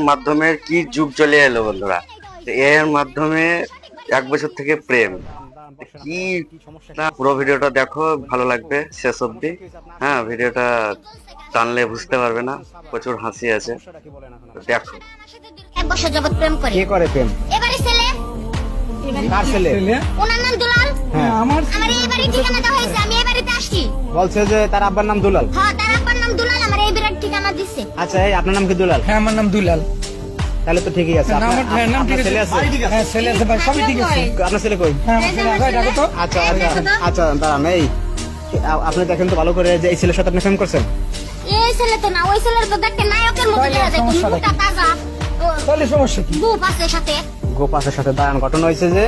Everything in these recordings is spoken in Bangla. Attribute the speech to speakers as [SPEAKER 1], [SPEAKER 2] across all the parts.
[SPEAKER 1] মাধ্যমের কি যুগ চলে এলো বন্ধুরা, এর মাধ্যমে 1 বছর থেকে প্রেম কি না, পুরো ভিডিওটা দেখো, ভালো লাগবে শেষ অবধি। হ্যাঁ, ভিডিওটা টানলে বুঝতে পারবে না, প্রচুর হাসি আছে, দেখো।
[SPEAKER 2] 1 বছর যাবত প্রেম করে।
[SPEAKER 3] কে করে প্রেম?
[SPEAKER 2] এবারে ছেলে,
[SPEAKER 3] কার ছেলে?
[SPEAKER 2] ওনার নাম দুলাল।
[SPEAKER 3] হ্যাঁ,
[SPEAKER 2] আমার এবারে ঠিকানা দেওয়া হয়েছে, আমি এবারে আসছি।
[SPEAKER 3] বলছে যে তার আব্বার নাম দুলাল।
[SPEAKER 2] হ্যাঁ, তার আব্বার নাম দুলাল, আমার এবারে ঠিকানা দিছে।
[SPEAKER 3] আচ্ছা, এই আপনার নাম কি দুলাল?
[SPEAKER 4] হ্যাঁ, আমার নাম দুলাল।
[SPEAKER 3] তাহলে তো ঠিকই আছে। আপনার ছেলে আছে?
[SPEAKER 4] হ্যাঁ, ছেলে আছে ভাই, সবই ঠিক আছে।
[SPEAKER 3] আপনার ছেলে কই?
[SPEAKER 4] হ্যাঁ, আমার ছেলে ভাই, ডাকো তো।
[SPEAKER 3] আচ্ছা আচ্ছা, দাঁড়ান। এই আপনি দেখেন তো ভালো করে যে এই ছেলের সাথে আপনি প্রেম করছেন?
[SPEAKER 2] এই ছেলে তো না, ওই ছেলের তো দেখতে নায়কের মতো দেখা যায়,
[SPEAKER 4] সমস্যা
[SPEAKER 2] মোটা তাজা,
[SPEAKER 4] তাহলে সমস্যা কি?
[SPEAKER 2] বুপ আছে সাথে।
[SPEAKER 3] গোপাসের সাথে দাঁড়ান, ঘটনা হয়েছে যে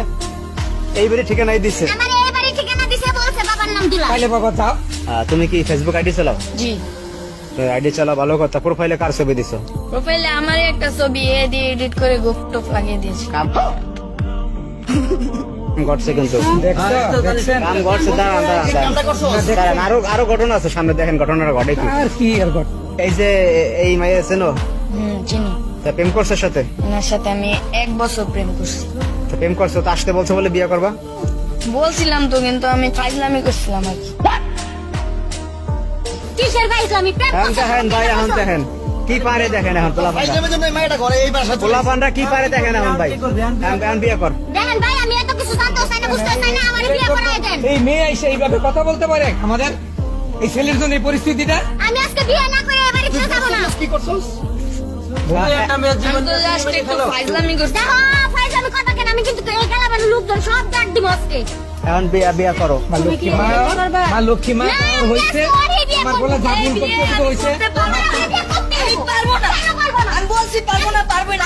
[SPEAKER 3] এইবারে ঠিকানাই দিচ্ছে।
[SPEAKER 2] আমার এবারে ঠিকানা দিছে, বলছে বাবার নাম দুলাল।
[SPEAKER 4] তাইলে বাবা যাও।
[SPEAKER 3] তুমি কি ফেসবুক আইডি চালাও?
[SPEAKER 5] জি,
[SPEAKER 3] আইডি চালাও, ভালো কথা। প্রোফাইলে কার ছবি দিছো?
[SPEAKER 5] প্রোফাইলে আমারই একটা ছবি এডিট করে গোপটোপ লাগিয়ে দিয়েছি।
[SPEAKER 3] কাম ঘটছে কিন্তু,
[SPEAKER 4] দেখছেন?
[SPEAKER 3] কাম ঘটছে। দাঁড়ান, আরো ঘটনা আছে সামনে, দেখেন ঘটনাটা ঘটে কি।
[SPEAKER 4] আর কি আর ঘট?
[SPEAKER 3] এই যে এই মাইয়া চেনো?
[SPEAKER 5] চিনি।
[SPEAKER 3] তা প্রেম করছে ওর সাথে?
[SPEAKER 5] ওনার সাথে আমি 1 বছর প্রেম করছি।
[SPEAKER 3] তা প্রেম করছো তো আসতে বলছো বলে বিয়ে করবা?
[SPEAKER 5] বলছিলাম তো, কিন্তু আমি ফাইজলামি করছিলাম আর কি।
[SPEAKER 2] কিসের ভাই ইসলামী প্রেম
[SPEAKER 3] এখন
[SPEAKER 2] করছে?
[SPEAKER 3] দেখেন ভাই, এখন দেখেন কি পারে, দেখেন এখন পোলাপানরা কি পারে, দেখেন এখন ভাই। এখন বিয়ে কর।
[SPEAKER 2] দেখেন ভাই, আমি এত কিছু জানতেও চাই না, বুঝতেও চাই না, আমার বিয়ে করাই দেন।
[SPEAKER 4] এই মেয়ে এসে এইভাবে কথা বলতে পারে আমাদের এই ছেলের জন্য এই পরিস্থিতিটা?
[SPEAKER 2] আমি আজকে বিয়ে না করে এবারে ফিরে যাবো না।
[SPEAKER 5] আমি তো জাস্ট একটু ফাইজলামি করছি।
[SPEAKER 2] দেখো ফাইজ, আমি কথা কেন, আমি কিন্তু এই খেলাবার লোকজন সব ডাক দিব আজকে।
[SPEAKER 3] এখন বিয়ে করো।
[SPEAKER 4] মা লক্ষ্মী মা, মা লক্ষ্মী মা,
[SPEAKER 2] না,
[SPEAKER 4] আমার হয়েছে,
[SPEAKER 2] আমি আজকে
[SPEAKER 4] আমার বলে জাগুন করতে দিতে হয়েছে।
[SPEAKER 2] আমি বিয়ে করতে পারবো না। কেন পারবো না?
[SPEAKER 5] আমি বলছি পারবো না, পারবো না।